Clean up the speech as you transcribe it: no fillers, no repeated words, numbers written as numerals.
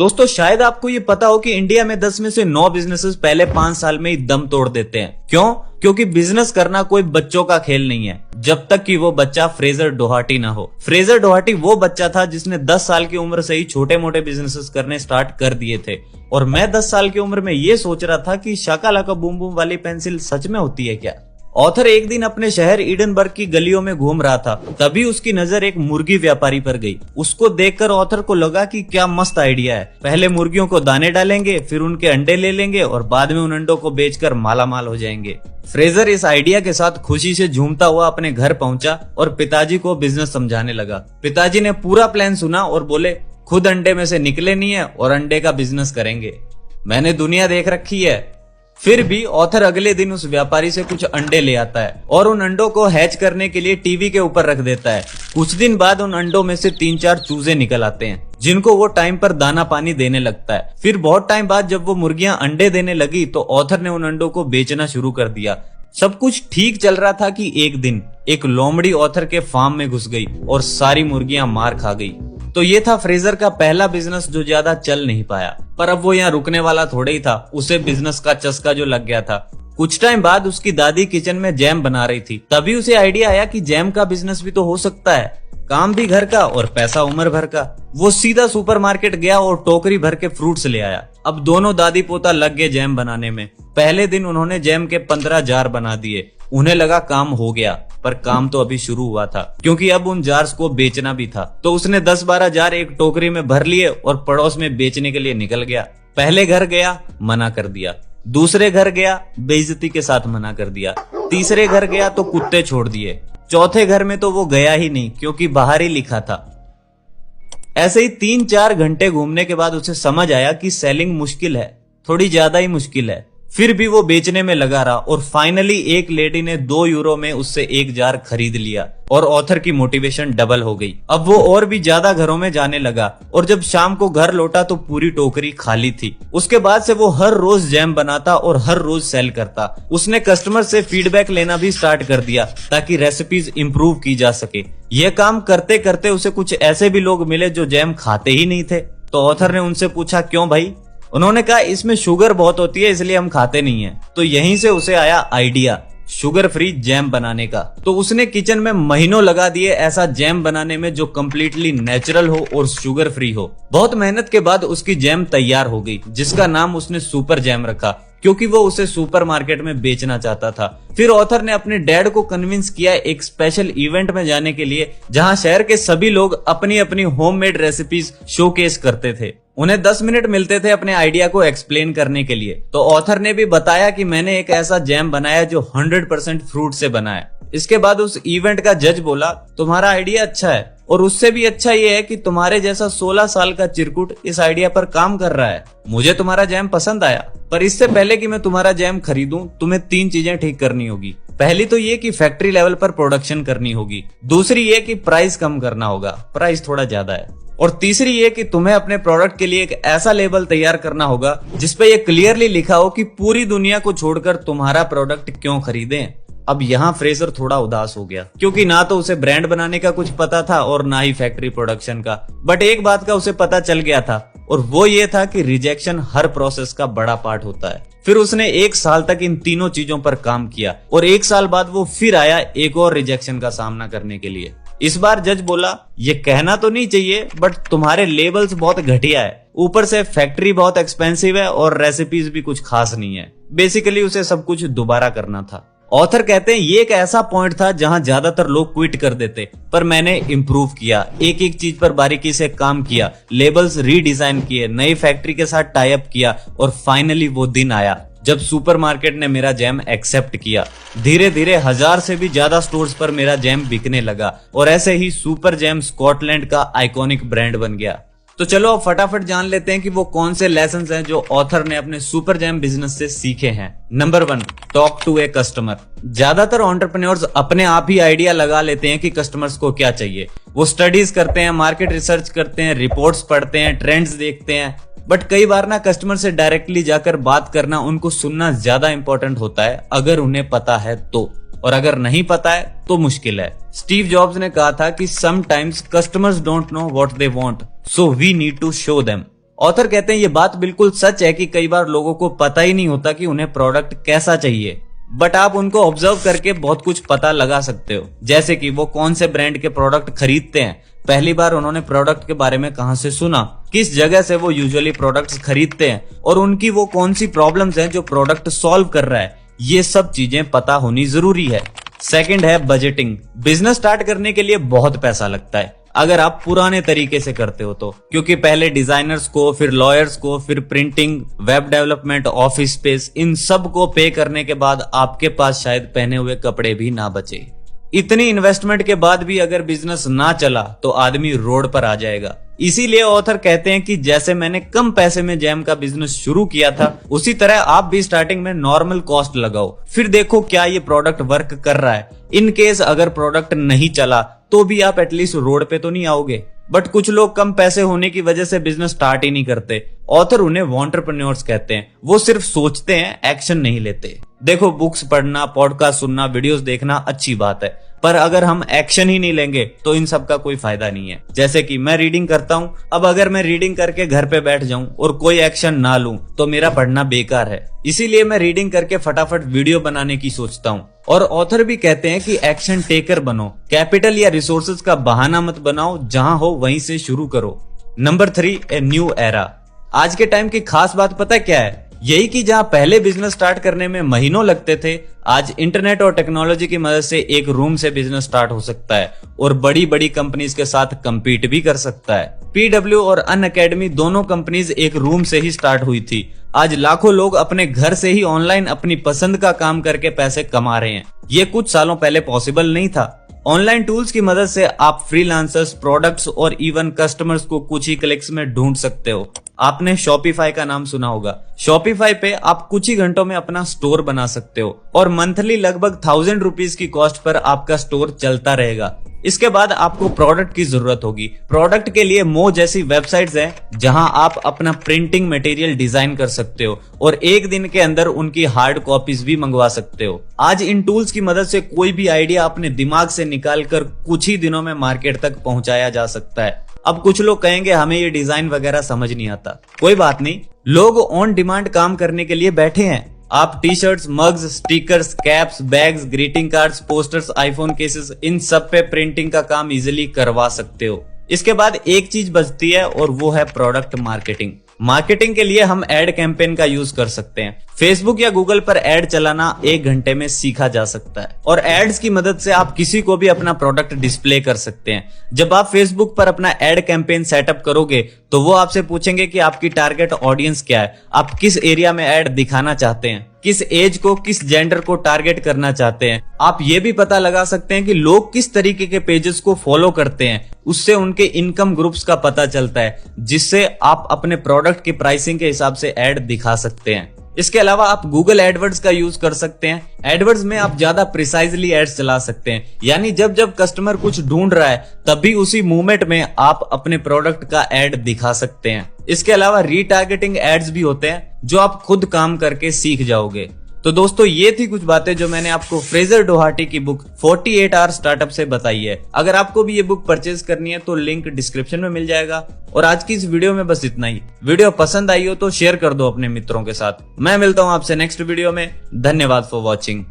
दोस्तों शायद आपको ये पता हो कि इंडिया में 10 में से 9 बिजनेसेस पहले 5 साल में ही दम तोड़ देते हैं। क्यों? क्योंकि बिजनेस करना कोई बच्चों का खेल नहीं है, जब तक कि वो बच्चा फ्रेजर डोहाटी ना हो। फ्रेजर डोहाटी वो बच्चा था जिसने 10 साल की उम्र से ही छोटे मोटे बिजनेसेस करने स्टार्ट कर दिए थे। और मैं 10 साल की उम्र में ये सोच रहा था कि शाका लाका बूम बूम वाली पेंसिल सच में होती है क्या। ऑथर एक दिन अपने शहर ईडनबर्ग की गलियों में घूम रहा था, तभी उसकी नजर एक मुर्गी व्यापारी पर गई। उसको देखकर ऑथर को लगा कि क्या मस्त आइडिया है, पहले मुर्गियों को दाने डालेंगे, फिर उनके अंडे ले लेंगे और बाद में उन अंडों को बेचकर मालामाल हो जाएंगे। फ्रेजर इस आइडिया के साथ खुशी से झूमता हुआ अपने घर पहुंचा और पिताजी को बिजनेस समझाने लगा। पिताजी ने पूरा प्लान सुना और बोले, खुद अंडे में से निकले नहीं है और अंडे का बिजनेस करेंगे। मैंने दुनिया देख रखी है। फिर भी ऑथर अगले दिन उस व्यापारी से कुछ अंडे ले आता है और उन अंडों को हैच करने के लिए टीवी के ऊपर रख देता है। कुछ दिन बाद उन अंडों में से 3-4 चूजे निकल आते हैं, जिनको वो टाइम पर दाना पानी देने लगता है। फिर बहुत टाइम बाद जब वो मुर्गियां अंडे देने लगी तो ऑथर ने उन अंडों को बेचना शुरू कर दिया। सब कुछ ठीक चल रहा था कि एक दिन एक लोमड़ी ऑथर के फार्म में घुस गई और सारी मुर्गियां मार खा गई। तो ये था फ्रेजर का पहला बिजनेस जो ज्यादा चल नहीं पाया, पर अब वो यहाँ रुकने वाला थोड़े ही था। उसे बिजनेस का चस्का जो लग गया था। कुछ टाइम बाद उसकी दादी किचन में जैम बना रही थी, तभी उसे आइडिया आया कि जैम का बिजनेस भी तो हो सकता है, काम भी घर का और पैसा उम्र भर का। वो सीधा सुपरमार्केट गया और टोकरी भर के फ्रूट्स ले आया। अब दोनों दादी पोता लग गए जैम बनाने में। पहले दिन उन्होंने जैम के 15 जार बना दिए। उन्हें लगा काम हो गया, पर काम तो अभी शुरू हुआ था, क्योंकि अब उन जार्स को बेचना भी था। तो उसने 10-12 जार एक टोकरी में भर लिए और पड़ोस में बेचने के लिए निकल गया। पहले घर गया, मना कर दिया। दूसरे घर गया, बेइज्जती के साथ मना कर दिया। तीसरे घर गया तो कुत्ते छोड़ दिए। चौथे घर में तो वो गया ही नहीं, क्योंकि बाहर ही लिखा था। ऐसे ही 3-4 घंटे घूमने के बाद उसे समझ आया कि सेलिंग मुश्किल है, थोड़ी ज्यादा ही मुश्किल है। फिर भी वो बेचने में लगा रहा और फाइनली एक लेडी ने 2 यूरो में उससे 1 जार खरीद लिया और ऑथर की मोटिवेशन डबल हो गई। अब वो और भी ज्यादा घरों में जाने लगा और जब शाम को घर लौटा तो पूरी टोकरी खाली थी। उसके बाद से वो हर रोज जैम बनाता और हर रोज सेल करता। उसने कस्टमर से फीडबैक लेना भी स्टार्ट कर दिया ताकि रेसिपीज इंप्रूव की जा सके। यह काम करते करते उसे कुछ ऐसे भी लोग मिले जो जैम खाते ही नहीं थे। तो ऑथर ने उनसे पूछा, क्यों भाई? उन्होंने कहा, इसमें शुगर बहुत होती है इसलिए हम खाते नहीं हैं। तो यहीं से उसे आया आइडिया शुगर फ्री जैम बनाने का। तो उसने किचन में महीनों लगा दिए ऐसा जैम बनाने में जो कम्प्लीटली नेचुरल हो और शुगर फ्री हो। बहुत मेहनत के बाद उसकी जैम तैयार हो गई, जिसका नाम उसने सुपर जैम रखा, क्योंकि वो उसे सुपरमार्केट में बेचना चाहता था। फिर ऑथर ने अपने डैड को कन्विंस किया एक स्पेशल इवेंट में जाने के लिए, जहां शहर के सभी लोग अपनी अपनी होममेड रेसिपीज शोकेस करते थे। उन्हें 10 मिनट मिलते थे अपने आइडिया को एक्सप्लेन करने के लिए। तो ऑथर ने भी बताया कि मैंने एक ऐसा जैम बनाया जो 100% फ्रूट से बना है। इसके बाद उस इवेंट का जज बोला, तुम्हारा आइडिया अच्छा है और उससे भी अच्छा ये है कि तुम्हारे जैसा 16 साल का चिरकुट इस आइडिया पर काम कर रहा है। मुझे तुम्हारा जैम पसंद आया, पर इससे पहले कि मैं तुम्हारा जैम खरीदूं तुम्हें 3 चीजें ठीक करनी होगी। पहली तो ये कि फैक्ट्री लेवल पर प्रोडक्शन करनी होगी। दूसरी ये कि प्राइस कम करना होगा, प्राइस थोड़ा ज्यादा है। और तीसरी ये कि तुम्हें अपने प्रोडक्ट के लिए एक ऐसा लेबल तैयार करना होगा जिसपे ये क्लियरली लिखा हो कि पूरी दुनिया को छोड़कर तुम्हारा प्रोडक्ट क्यों खरीदें। अब यहाँ फ्रेजर थोड़ा उदास हो गया, क्योंकि ना तो उसे ब्रांड बनाने का कुछ पता था और ना ही फैक्ट्री प्रोडक्शन का। बट एक बात का उसे पता चल गया था, और वो ये था कि रिजेक्शन हर प्रोसेस का बड़ा पार्ट होता है। फिर उसने 1 साल तक इन तीनों चीजों पर काम किया और 1 साल बाद वो फिर आया एक और रिजेक्शन का सामना करने के लिए। इस बार जज बोला, ये कहना तो नहीं चाहिए बट तुम्हारे लेबल्स बहुत घटिया है, ऊपर से फैक्ट्री बहुत एक्सपेंसिव है और रेसिपीज भी कुछ खास नहीं है। बेसिकली उसे सब कुछ दोबारा करना था। ऑथर कहते हैं ये एक ऐसा पॉइंट था जहां ज्यादातर लोग क्विट कर देते, पर मैंने इम्प्रूव किया, एक एक चीज पर बारीकी से काम किया, लेबल्स रीडिजाइन किए, नई फैक्ट्री के साथ टाई अप किया और फाइनली वो दिन आया जब सुपरमार्केट ने मेरा जैम एक्सेप्ट किया। धीरे धीरे 1000 से भी ज्यादा स्टोर्स पर मेरा जैम बिकने लगा और ऐसे ही सुपर जैम स्कॉटलैंड का आइकॉनिक ब्रांड बन गया। तो चलो अब फटाफट जान लेते हैं कि वो कौन से लेसन्स हैं जो ऑथर ने अपने सुपर जैम बिजनेस से सीखे हैं। Number 1, talk to a customer. ज्यादातर एंटरप्रेन्योर्स अपने आप ही आइडिया लगा लेते हैं कि कस्टमर्स को क्या चाहिए। वो स्टडीज करते हैं, मार्केट रिसर्च करते हैं, रिपोर्ट्स पढ़ते हैं, ट्रेंड्स देखते हैं, बट कई बार ना कस्टमर से डायरेक्टली जाकर बात करना, उनको सुनना ज्यादा इंपॉर्टेंट होता है, अगर उन्हें पता है तो। और अगर नहीं पता है तो मुश्किल है। स्टीव जॉब्स ने कहा था कि sometimes customers don't know what they want, so we need to show them. Author कहते हैं ये बात बिल्कुल सच है कि कई बार लोगों को पता ही नहीं होता कि उन्हें प्रोडक्ट कैसा चाहिए, बट आप उनको ऑब्जर्व करके बहुत कुछ पता लगा सकते हो। जैसे कि वो कौन से ब्रांड के प्रोडक्ट खरीदते हैं, पहली बार उन्होंने प्रोडक्ट के बारे में कहां से सुना, किस जगह से वो यूजुअली प्रोडक्ट्स खरीदते हैं और उनकी वो कौन सी प्रॉब्लम्स हैं जो प्रोडक्ट सॉल्व कर रहा है। ये सब चीजें पता होनी जरूरी है। सेकंड है बजटिंग। बिजनेस स्टार्ट करने के लिए बहुत पैसा लगता है अगर आप पुराने तरीके से करते हो तो, क्योंकि पहले डिजाइनर्स को, फिर लॉयर्स को, फिर printing, web development, office space, इन सब को पे करने के बाद आपके पास शायद पहने हुए कपड़े भी ना बचे। इतनी इन्वेस्टमेंट के बाद भी अगर बिजनेस ना चला तो आदमी रोड पर आ जाएगा। इसीलिए ऑथर कहते हैं कि जैसे मैंने कम पैसे में जैम का बिजनेस शुरू किया था, उसी तरह आप भी स्टार्टिंग में नॉर्मल कॉस्ट लगाओ, फिर देखो क्या ये प्रोडक्ट वर्क कर रहा है। इन केस अगर प्रोडक्ट नहीं चला तो भी आप एटलीस्ट रोड पे तो नहीं आओगे। बट कुछ लोग कम पैसे होने की वजह से बिजनेस स्टार्ट ही नहीं करते। ऑथर उन्हें वॉन्टरप्रेन्योर्स कहते हैं। वो सिर्फ सोचते हैं, एक्शन नहीं लेते। देखो, बुक्स पढ़ना, पॉडकास्ट सुनना, वीडियोस देखना अच्छी बात है, पर अगर हम एक्शन ही नहीं लेंगे तो इन सब का कोई फायदा नहीं है। जैसे कि मैं रीडिंग करता हूँ, अब अगर मैं रीडिंग करके घर पे बैठ जाऊं और कोई एक्शन ना लूं तो मेरा पढ़ना बेकार है। इसीलिए मैं रीडिंग करके फटाफट वीडियो बनाने की सोचता हूँ। और ऑथर भी कहते हैं कि एक्शन टेकर बनो, कैपिटल या रिसोर्सेज का बहाना मत बनाओ, जहां हो वहीं से शुरू करो। Number 3, a new era. आज के टाइम की खास बात पता क्या है? यही कि जहां पहले बिजनेस स्टार्ट करने में महीनों लगते थे, आज इंटरनेट और टेक्नोलॉजी की मदद से एक रूम से बिजनेस स्टार्ट हो सकता है और बड़ी बड़ी कंपनीज के साथ compete भी कर सकता है। PW और अनअकैडमी दोनों कंपनीज एक रूम से ही स्टार्ट हुई थी। आज लाखों लोग अपने घर से ही ऑनलाइन अपनी पसंद का काम करके पैसे कमा रहे हैं। ये कुछ सालों पहले पॉसिबल नहीं था। ऑनलाइन टूल्स की मदद से आप फ्रीलांसर्स, प्रोडक्ट्स और इवन कस्टमर्स को कुछ ही क्लिक्स में ढूंढ सकते हो। आपने शॉपिफाई का नाम सुना होगा। शॉपिफाई पे आप कुछ ही घंटों में अपना स्टोर बना सकते हो और मंथली लगभग 1000 रुपीज की कॉस्ट पर आपका स्टोर चलता रहेगा। इसके बाद आपको प्रोडक्ट की जरूरत होगी। प्रोडक्ट के लिए मो जैसी वेबसाइट्स हैं जहां आप अपना प्रिंटिंग मटेरियल डिजाइन कर सकते हो और एक दिन के अंदर उनकी हार्ड कॉपीज भी मंगवा सकते हो। आज इन टूल्स की मदद से कोई भी आइडिया अपने दिमाग से निकालकर कुछ ही दिनों में मार्केट तक पहुंचाया जा सकता है। अब कुछ लोग कहेंगे हमें ये डिजाइन वगैरह समझ नहीं आता। कोई बात नहीं, लोग ऑन डिमांड काम करने के लिए बैठे हैं। आप T shirts, mugs, stickers, caps, bags, greeting cards, posters, iPhone cases, इन सब पे प्रिंटिंग का काम इजीली करवा सकते हो। इसके बाद एक चीज बचती है और वो है प्रोडक्ट मार्केटिंग। मार्केटिंग के लिए हम एड कैंपेन का यूज कर सकते हैं। फेसबुक या गूगल पर एड चलाना 1 घंटे में सीखा जा सकता है और एड्स की मदद से आप किसी को भी अपना प्रोडक्ट डिस्प्ले कर सकते हैं। जब आप फेसबुक पर अपना एड कैंपेन सेटअप करोगे तो वो आपसे पूछेंगे कि आपकी टारगेट ऑडियंस क्या है, आप किस एरिया में एड दिखाना चाहते हैं, किस एज को, किस जेंडर को टारगेट करना चाहते हैं। आप ये भी पता लगा सकते हैं कि लोग किस तरीके के पेजेस को फॉलो करते हैं, उससे उनके इनकम ग्रुप्स का पता चलता है, जिससे आप अपने प्रोडक्ट की प्राइसिंग के हिसाब से एड दिखा सकते हैं। इसके अलावा आप गूगल एडवर्ड्स का यूज कर सकते हैं। एडवर्ड्स में आप ज्यादा प्रिसाइजली एड्स चला सकते हैं, यानी जब जब कस्टमर कुछ ढूंढ रहा है तभी उसी मूवमेंट में आप अपने प्रोडक्ट का एड दिखा सकते हैं। इसके अलावा रीटारगेटिंग एड्स भी होते हैं जो आप खुद काम करके सीख जाओगे। तो दोस्तों, ये थी कुछ बातें जो मैंने आपको फ्रेजर डोहाटी की बुक 48 आवर स्टार्टअप से बताई है। अगर आपको भी ये बुक परचेज करनी है तो लिंक डिस्क्रिप्शन में मिल जाएगा। और आज की इस वीडियो में बस इतना ही। वीडियो पसंद आई हो तो शेयर कर दो अपने मित्रों के साथ। मैं मिलता हूं आपसे नेक्स्ट वीडियो में। धन्यवाद फॉर वॉचिंग।